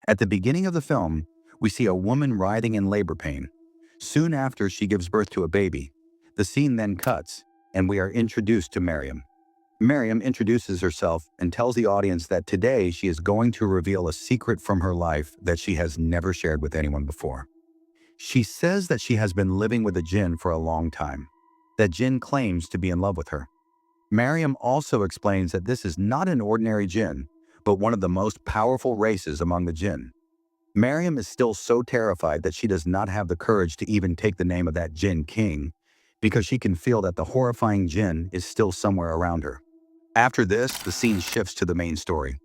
At the beginning of the film, we see a woman writhing in labor pain. Soon after she gives birth to a baby, the scene then cuts, and we are introduced to Maryam. Maryam introduces herself and tells the audience that today she is going to reveal a secret from her life that she has never shared with anyone before. She says that she has been living with a jinn for a long time. That jinn claims to be in love with her. Maryam also explains that this is not an ordinary jinn, but one of the most powerful races among the jinn. Maryam is still so terrified that she does not have the courage to even take the name of that jinn king, because she can feel that the horrifying jinn is still somewhere around her. After this, the scene shifts to the main story.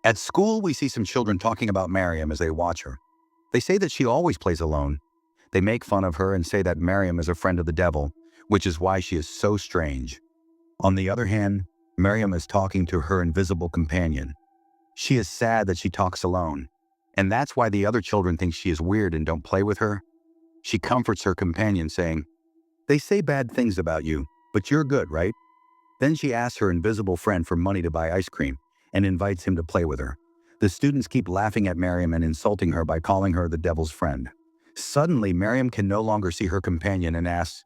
At school, we see some children talking about Maryam as they watch her. They say that she always plays alone. They make fun of her and say that Maryam is a friend of the devil, which is why she is so strange. On the other hand, Maryam is talking to her invisible companion. She is sad that she talks alone, and that's why the other children think she is weird and don't play with her. She comforts her companion, saying, "They say bad things about you, but you're good, right?" Then she asks her invisible friend for money to buy ice cream and invites him to play with her. The students keep laughing at Maryam and insulting her by calling her the devil's friend. Suddenly, Maryam can no longer see her companion and asks,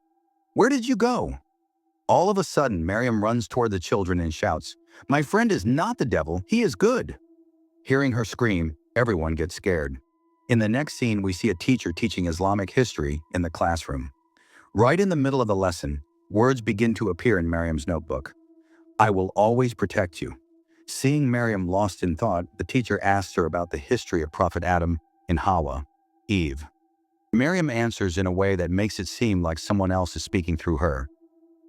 "Where did you go?" All of a sudden, Maryam runs toward the children and shouts, "My friend is not the devil, he is good." Hearing her scream, everyone gets scared. In the next scene, we see a teacher teaching Islamic history in the classroom. Right in the middle of the lesson, words begin to appear in Maryam's notebook. "I will always protect you." Seeing Maryam lost in thought, the teacher asks her about the history of Prophet Adam and Hawa, Eve. Maryam answers in a way that makes it seem like someone else is speaking through her.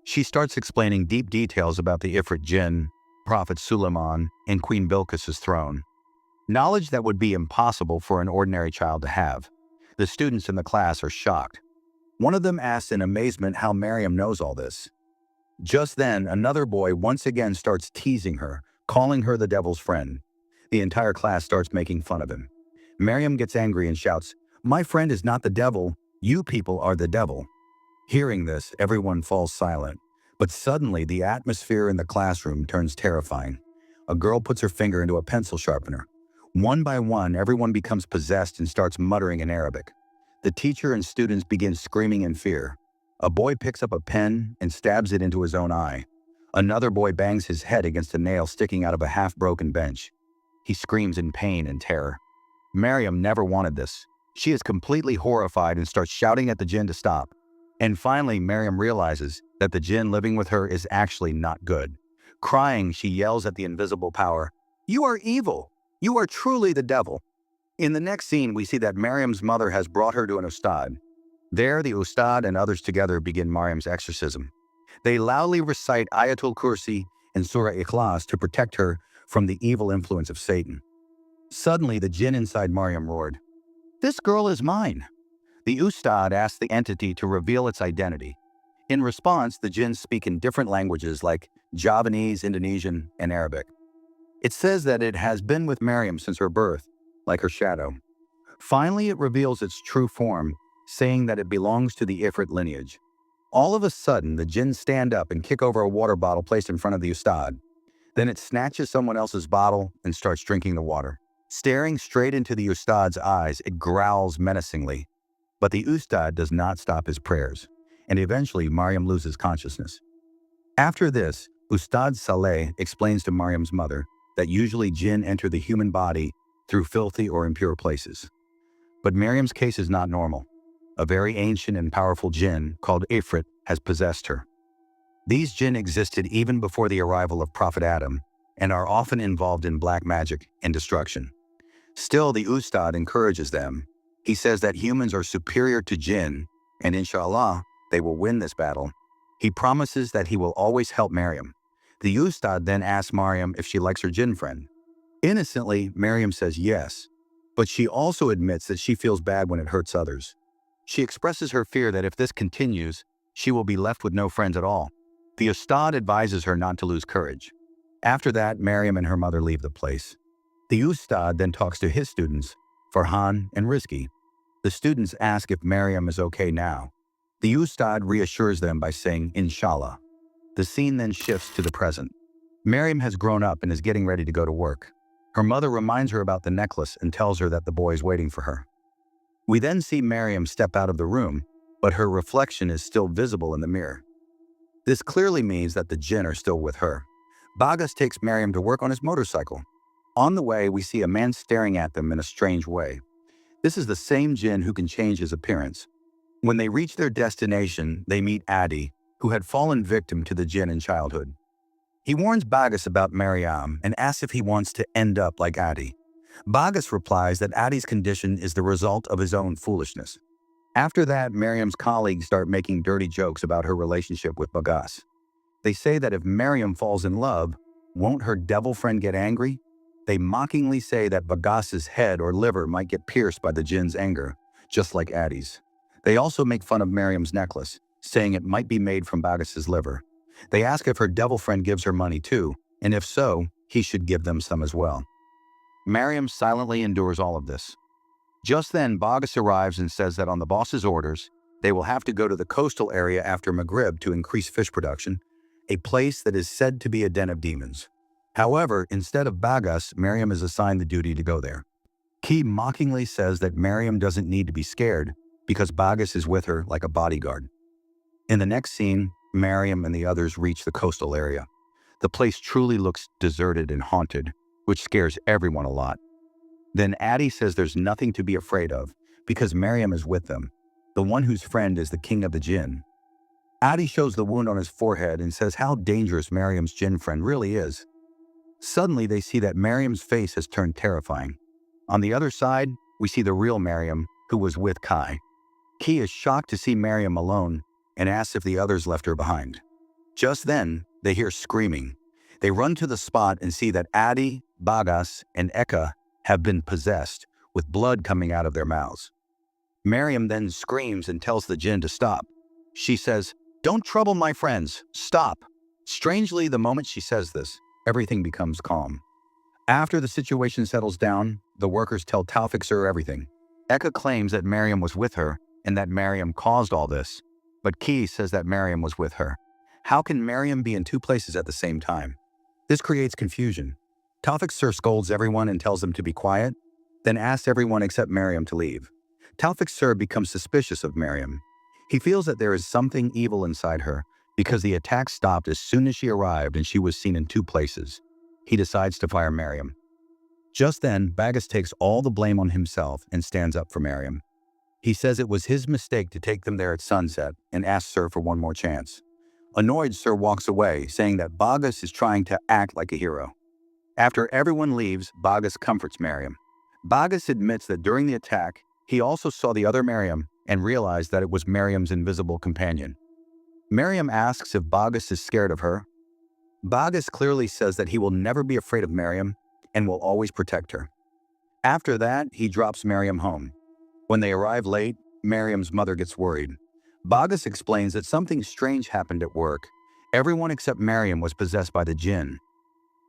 She starts explaining deep details about the Ifrit jinn, Prophet Suleiman, and Queen Bilqis's throne. Knowledge that would be impossible for an ordinary child to have. The students in the class are shocked. One of them asks in amazement how Maryam knows all this. Just then, another boy once again starts teasing her, calling her the devil's friend. The entire class starts making fun of him. Maryam gets angry and shouts, "My friend is not the devil, you people are the devil." Hearing this, everyone falls silent. But suddenly, the atmosphere in the classroom turns terrifying. A girl puts her finger into a pencil sharpener. One by one, everyone becomes possessed and starts muttering in Arabic. The teacher and students begin screaming in fear. A boy picks up a pen and stabs it into his own eye. Another boy bangs his head against a nail sticking out of a half-broken bench. He screams in pain and terror. Maryam never wanted this. She is completely horrified and starts shouting at the jinn to stop. And finally, Maryam realizes that the jinn living with her is actually not good. Crying, she yells at the invisible power, "You are evil! You are truly the devil!" In the next scene, we see that Maryam's mother has brought her to an Ustad. There, the Ustad and others together begin Maryam's exorcism. They loudly recite Ayatul Kursi and Surah Ikhlas to protect her from the evil influence of Satan. Suddenly, the jinn inside Maryam roared, "This girl is mine!" The Ustad asked the entity to reveal its identity. In response, the jinns speak in different languages like Javanese, Indonesian, and Arabic. It says that it has been with Maryam since her birth, like her shadow. Finally, it reveals its true form, saying that it belongs to the Ifrit lineage. All of a sudden, the jinns stand up and kick over a water bottle placed in front of the Ustad. Then it snatches someone else's bottle and starts drinking the water. Staring straight into the Ustad's eyes, it growls menacingly. But the Ustad does not stop his prayers, and eventually Maryam loses consciousness. After this, Ustad Saleh explains to Maryam's mother that usually jinn enter the human body through filthy or impure places. But Maryam's case is not normal. A very ancient and powerful jinn called Ifrit has possessed her. These jinn existed even before the arrival of Prophet Adam and are often involved in black magic and destruction. Still, the Ustad encourages them. He says that humans are superior to jinn, and inshallah, they will win this battle. He promises that he will always help Maryam. The Ustad then asks Maryam if she likes her jinn friend. Innocently, Maryam says yes, but she also admits that she feels bad when it hurts others. She expresses her fear that if this continues, she will be left with no friends at all. The Ustad advises her not to lose courage. After that, Maryam and her mother leave the place. The Ustad then talks to his students, Farhan and Rizki. The students ask if Maryam is okay now. The Ustad reassures them by saying, "Inshallah." The scene then shifts to the present. Maryam has grown up and is getting ready to go to work. Her mother reminds her about the necklace and tells her that the boy is waiting for her. We then see Maryam step out of the room, but her reflection is still visible in the mirror. This clearly means that the jinn are still with her. Bagas takes Maryam to work on his motorcycle. On the way, we see a man staring at them in a strange way. This is the same jinn who can change his appearance. When they reach their destination, they meet Adi, who had fallen victim to the jinn in childhood. He warns Bagas about Maryam and asks if he wants to end up like Adi. Bagas replies that Adi's condition is the result of his own foolishness. After that, Maryam's colleagues start making dirty jokes about her relationship with Bagas. They say that if Maryam falls in love, won't her devil friend get angry? They mockingly say that Bagas's head or liver might get pierced by the jinn's anger, just like Adi's. They also make fun of Maryam's necklace, saying it might be made from Bagas's liver. They ask if her devil friend gives her money too, and if so, he should give them some as well. Maryam silently endures all of this. Just then, Bagas arrives and says that on the boss's orders, they will have to go to the coastal area after Maghrib to increase fish production, a place that is said to be a den of demons. However, instead of Bagas, Maryam is assigned the duty to go there. Key mockingly says that Maryam doesn't need to be scared because Bagas is with her like a bodyguard. In the next scene, Maryam and the others reach the coastal area. The place truly looks deserted and haunted, which scares everyone a lot. Then Adi says there's nothing to be afraid of because Maryam is with them, the one whose friend is the king of the jinn. Adi shows the wound on his forehead and says how dangerous Maryam's jinn friend really is. Suddenly, they see that Maryam's face has turned terrifying. On the other side, we see the real Maryam, who was with Kai. Key is shocked to see Maryam alone and asks if the others left her behind. Just then, they hear screaming. They run to the spot and see that Adi, Bagas, and Eka have been possessed, with blood coming out of their mouths. Maryam then screams and tells the jinn to stop. She says, "Don't trouble my friends, stop." Strangely, the moment she says this, everything becomes calm. After the situation settles down, the workers tell Taufik Sir everything. Eka claims that Maryam was with her and that Maryam caused all this, but Key says that Maryam was with her. How can Maryam be in two places at the same time? This creates confusion. Taufik Sir scolds everyone and tells them to be quiet, then asks everyone except Maryam to leave. Taufik Sir becomes suspicious of Maryam. He feels that there is something evil inside her because the attack stopped as soon as she arrived and she was seen in two places. He decides to fire Maryam. Just then, Bagas takes all the blame on himself and stands up for Maryam. He says it was his mistake to take them there at sunset and asks Sir for one more chance. Annoyed, Sir walks away, saying that Bagas is trying to act like a hero. After everyone leaves, Bagas comforts Maryam. Bagas admits that during the attack, he also saw the other Maryam and realized that it was Maryam's invisible companion. Maryam asks if Bagas is scared of her. Bagas clearly says that he will never be afraid of Maryam and will always protect her. After that, he drops Maryam home. When they arrive late, Maryam's mother gets worried. Bagas explains that something strange happened at work. Everyone except Maryam was possessed by the jinn.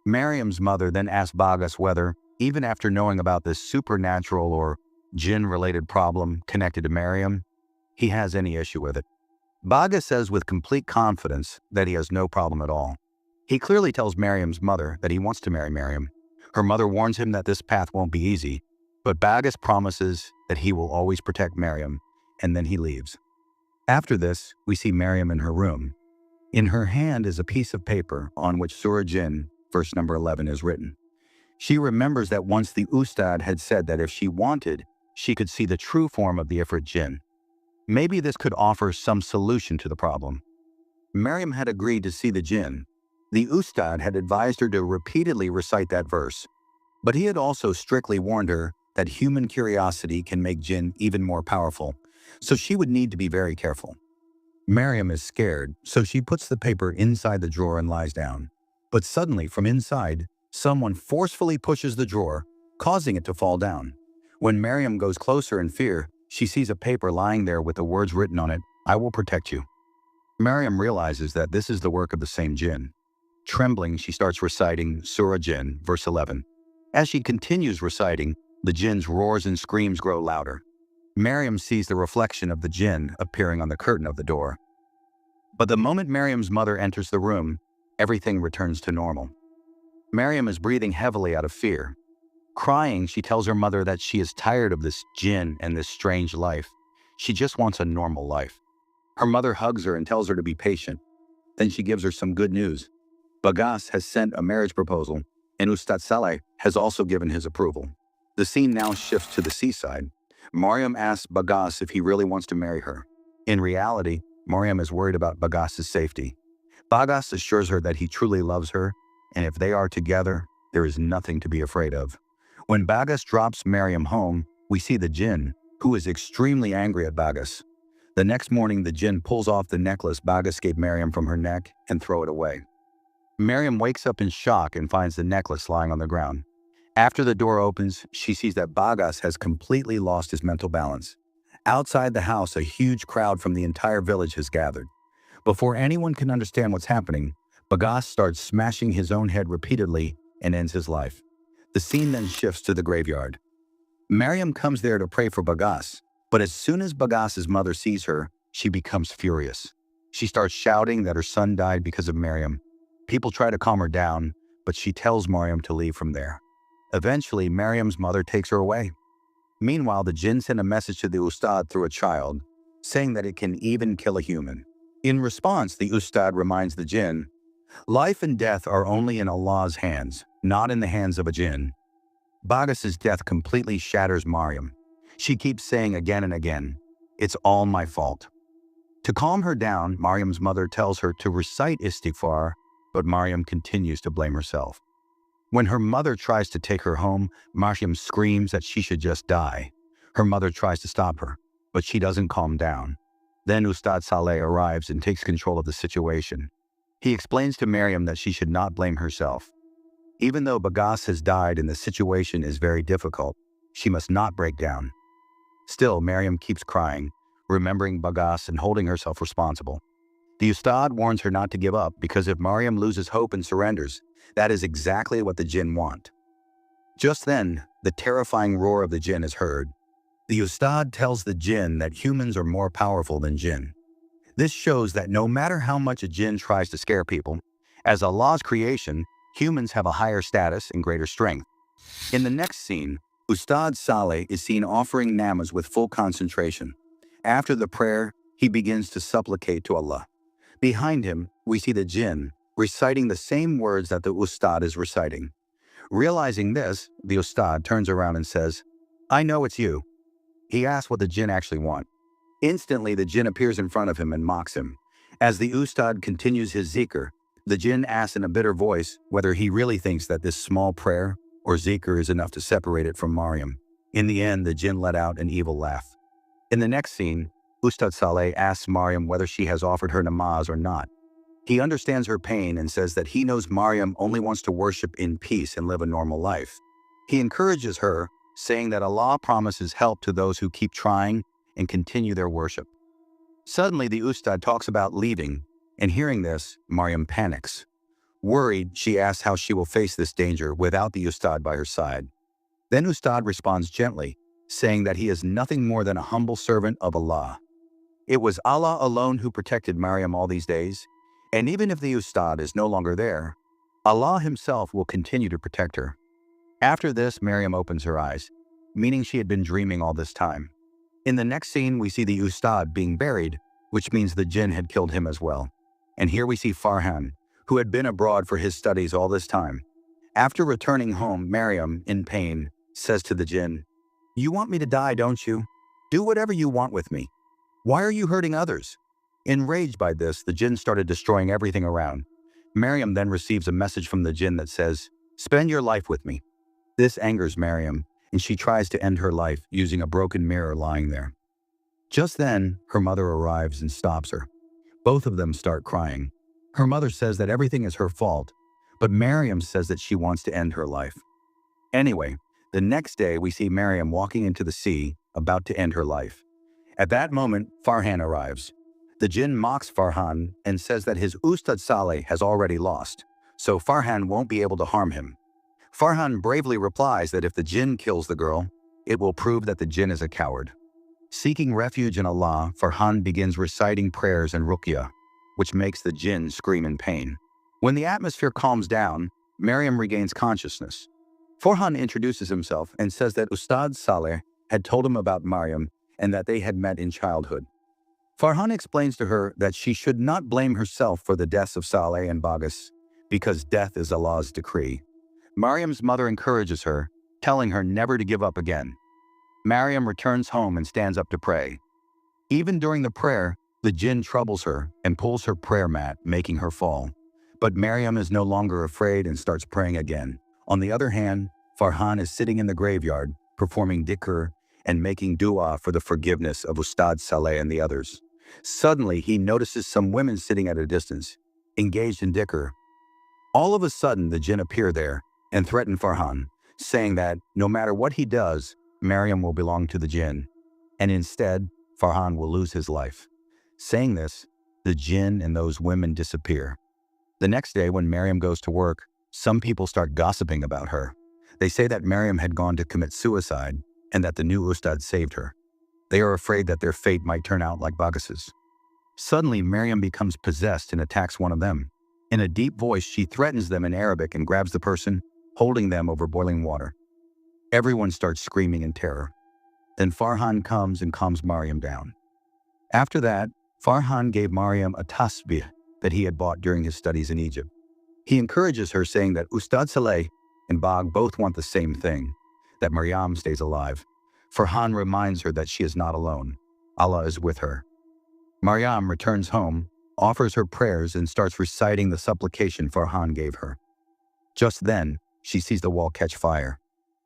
Maryam's mother then asks Bagas whether, even after knowing about this supernatural or jinn-related problem connected to Maryam, he has any issue with it. Bagas says with complete confidence that he has no problem at all. He clearly tells Maryam's mother that he wants to marry Maryam. Her mother warns him that this path won't be easy, but Bagas promises that he will always protect Maryam, and then he leaves. After this, we see Maryam in her room. In her hand is a piece of paper on which Surah Jinn, verse number 11, is written. She remembers that once the Ustad had said that if she wanted, she could see the true form of the Ifrit Jinn. Maybe this could offer some solution to the problem. Maryam had agreed to see the jinn. The Ustad had advised her to repeatedly recite that verse, but he had also strictly warned her that human curiosity can make jinn even more powerful, so she would need to be very careful. Maryam is scared, so she puts the paper inside the drawer and lies down. But suddenly, from inside, someone forcefully pushes the drawer, causing it to fall down. When Maryam goes closer in fear, she sees a paper lying there with the words written on it, "I will protect you." Maryam realizes that this is the work of the same jinn. Trembling, she starts reciting Surah Jinn, verse 11. As she continues reciting, the jinn's roars and screams grow louder. Maryam sees the reflection of the jinn appearing on the curtain of the door. But the moment Maryam's mother enters the room, everything returns to normal. Maryam is breathing heavily out of fear. Crying, she tells her mother that she is tired of this jinn and this strange life. She just wants a normal life. Her mother hugs her and tells her to be patient. Then she gives her some good news. Bagas has sent a marriage proposal, and Ustad Saleh has also given his approval. The scene now shifts to the seaside. Maryam asks Bagas if he really wants to marry her. In reality, Maryam is worried about Bagas's safety. Bagas assures her that he truly loves her, and if they are together, there is nothing to be afraid of. When Bagas drops Maryam home, we see the jinn, who is extremely angry at Bagas. The next morning, the jinn pulls off the necklace Bagas gave Maryam from her neck and throw it away. Maryam wakes up in shock and finds the necklace lying on the ground. After the door opens, she sees that Bagas has completely lost his mental balance. Outside the house, a huge crowd from the entire village has gathered. Before anyone can understand what's happening, Bagas starts smashing his own head repeatedly and ends his life. The scene then shifts to the graveyard. Maryam comes there to pray for Bagas, but as soon as Bagas's mother sees her, she becomes furious. She starts shouting that her son died because of Maryam. People try to calm her down, but she tells Maryam to leave from there. Eventually, Maryam's mother takes her away. Meanwhile, the jinn send a message to the Ustad through a child, saying that it can even kill a human. In response, the Ustad reminds the jinn, life and death are only in Allah's hands, not in the hands of a jinn. Bagas's death completely shatters Maryam. She keeps saying again and again, it's all my fault. To calm her down, Maryam's mother tells her to recite istighfar, but Maryam continues to blame herself. When her mother tries to take her home, Maryam screams that she should just die. Her mother tries to stop her, but she doesn't calm down. Then Ustad Saleh arrives and takes control of the situation. He explains to Maryam that she should not blame herself. Even though Bagas has died and the situation is very difficult, she must not break down. Still, Maryam keeps crying, remembering Bagas and holding herself responsible. The Ustad warns her not to give up because if Maryam loses hope and surrenders, that is exactly what the jinn want. Just then, the terrifying roar of the jinn is heard. The Ustad tells the jinn that humans are more powerful than jinn. This shows that no matter how much a jinn tries to scare people, as Allah's creation, humans have a higher status and greater strength. In the next scene, Ustad Saleh is seen offering namaz with full concentration. After the prayer, he begins to supplicate to Allah. Behind him, we see the jinn reciting the same words that the Ustad is reciting. Realizing this, the Ustad turns around and says, I know it's you. He asks what the jinn actually want. Instantly, the jinn appears in front of him and mocks him. As the Ustad continues his zikr, the jinn asks in a bitter voice whether he really thinks that this small prayer or zikr is enough to separate it from Maryam. In the end, the jinn let out an evil laugh. In the next scene, Ustad Saleh asks Maryam whether she has offered her namaz or not. He understands her pain and says that he knows Maryam only wants to worship in peace and live a normal life. He encourages her, saying that Allah promises help to those who keep trying and continue their worship. Suddenly, the Ustad talks about leaving, and hearing this, Maryam panics. Worried, she asks how she will face this danger without the Ustad by her side. Then Ustad responds gently, saying that he is nothing more than a humble servant of Allah. It was Allah alone who protected Maryam all these days, and even if the Ustad is no longer there, Allah himself will continue to protect her. After this, Maryam opens her eyes, meaning she had been dreaming all this time. In the next scene, we see the Ustad being buried, which means the jinn had killed him as well. And here we see Farhan, who had been abroad for his studies all this time. After returning home, Maryam, in pain, says to the jinn, You want me to die, don't you? Do whatever you want with me. Why are you hurting others? Enraged by this, the jinn started destroying everything around. Maryam then receives a message from the jinn that says, Spend your life with me. This angers Maryam, and she tries to end her life using a broken mirror lying there. Just then, her mother arrives and stops her. Both of them start crying. Her mother says that everything is her fault, but Maryam says that she wants to end her life. Anyway, the next day we see Maryam walking into the sea, about to end her life. At that moment, Farhan arrives. The jinn mocks Farhan and says that his Ustad Saleh has already lost, so Farhan won't be able to harm him. Farhan bravely replies that if the jinn kills the girl, it will prove that the jinn is a coward. Seeking refuge in Allah, Farhan begins reciting prayers and ruqyah, which makes the jinn scream in pain. When the atmosphere calms down, Maryam regains consciousness. Farhan introduces himself and says that Ustad Saleh had told him about Maryam and that they had met in childhood. Farhan explains to her that she should not blame herself for the deaths of Saleh and Bagas, because death is Allah's decree. Maryam's mother encourages her, telling her never to give up again. Maryam returns home and stands up to pray. Even during the prayer, the jinn troubles her and pulls her prayer mat, making her fall. But Maryam is no longer afraid and starts praying again. On the other hand, Farhan is sitting in the graveyard, performing dhikr and making dua for the forgiveness of Ustad Saleh and the others. Suddenly, he notices some women sitting at a distance, engaged in dhikr. All of a sudden, the jinn appear there and threaten Farhan, saying that no matter what he does, Maryam will belong to the jinn, and instead, Farhan will lose his life. Saying this, the jinn and those women disappear. The next day, when Maryam goes to work, some people start gossiping about her. They say that Maryam had gone to commit suicide and that the new Ustad saved her. They are afraid that their fate might turn out like Bagas's. Suddenly, Maryam becomes possessed and attacks one of them. In a deep voice, she threatens them in Arabic and grabs the person, holding them over boiling water. Everyone starts screaming in terror. Then Farhan comes and calms Maryam down. After that, Farhan gave Maryam a tasbih that he had bought during his studies in Egypt. He encourages her, saying that Ustad Saleh and Bag both want the same thing, that Maryam stays alive. Farhan reminds her that she is not alone. Allah is with her. Maryam returns home, offers her prayers, and starts reciting the supplication Farhan gave her. Just then, she sees the wall catch fire.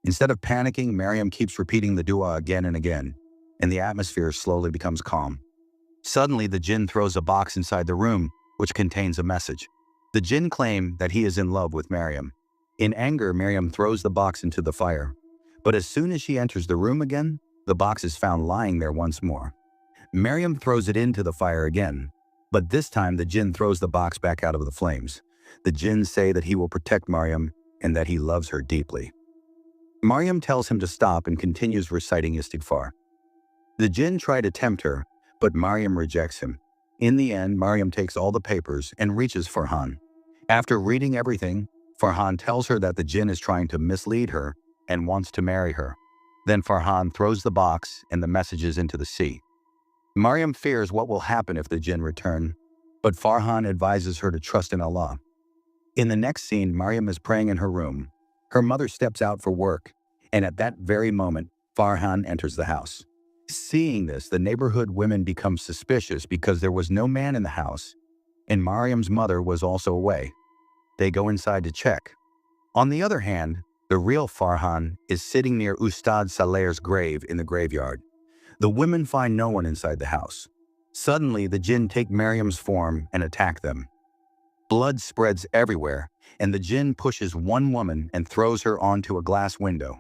Instead of panicking, Maryam keeps repeating the dua again and again, and the atmosphere slowly becomes calm. Suddenly, the jinn throws a box inside the room, which contains a message. The jinn claim that he is in love with Maryam. In anger, Maryam throws the box into the fire. But as soon as she enters the room again, the box is found lying there once more. Maryam throws it into the fire again, but this time the jinn throws the box back out of the flames. The jinn say that he will protect Maryam and that he loves her deeply. Maryam tells him to stop and continues reciting istighfar. The jinn try to tempt her, but Maryam rejects him. In the end, Maryam takes all the papers and reaches Farhan. After reading everything, Farhan tells her that the jinn is trying to mislead her and wants to marry her. Then Farhan throws the box and the messages into the sea. Maryam fears what will happen if the jinn return, but Farhan advises her to trust in Allah. In the next scene, Maryam is praying in her room. Her mother steps out for work, and at that very moment, Farhan enters the house. Seeing this, the neighborhood women become suspicious because there was no man in the house, and Maryam's mother was also away. They go inside to check. On the other hand, the real Farhan is sitting near Ustad Saleh's grave in the graveyard. The women find no one inside the house. Suddenly, the jinn take Maryam's form and attack them. Blood spreads everywhere, and the jinn pushes one woman and throws her onto a glass window.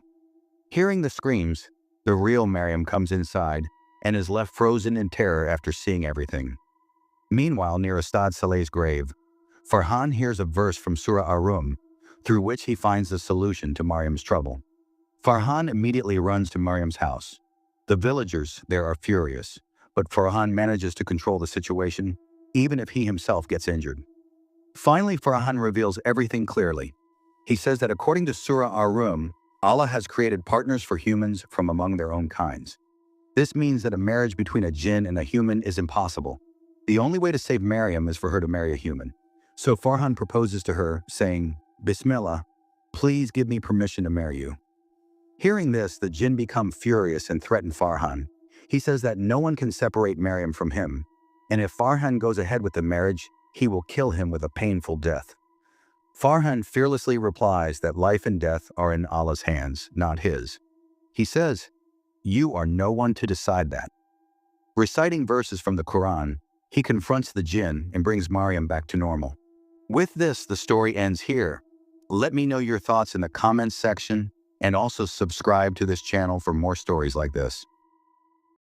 Hearing the screams, the real Maryam comes inside and is left frozen in terror after seeing everything. Meanwhile, near Ustad Saleh's grave, Farhan hears a verse from Surah Ar-Rum, through which he finds the solution to Maryam's trouble. Farhan immediately runs to Maryam's house. The villagers there are furious, but Farhan manages to control the situation, even if he himself gets injured. Finally, Farhan reveals everything clearly. He says that according to Surah Ar-Rum, Allah has created partners for humans from among their own kinds. This means that a marriage between a jinn and a human is impossible. The only way to save Maryam is for her to marry a human. So Farhan proposes to her, saying, "Bismillah, please give me permission to marry you." Hearing this, the jinn become furious and threaten Farhan. He says that no one can separate Maryam from him, and if Farhan goes ahead with the marriage, he will kill him with a painful death. Farhan fearlessly replies that life and death are in Allah's hands, not his. He says, "You are no one to decide that." Reciting verses from the Quran, he confronts the jinn and brings Maryam back to normal. With this, the story ends here. Let me know your thoughts in the comments section, and also subscribe to this channel for more stories like this.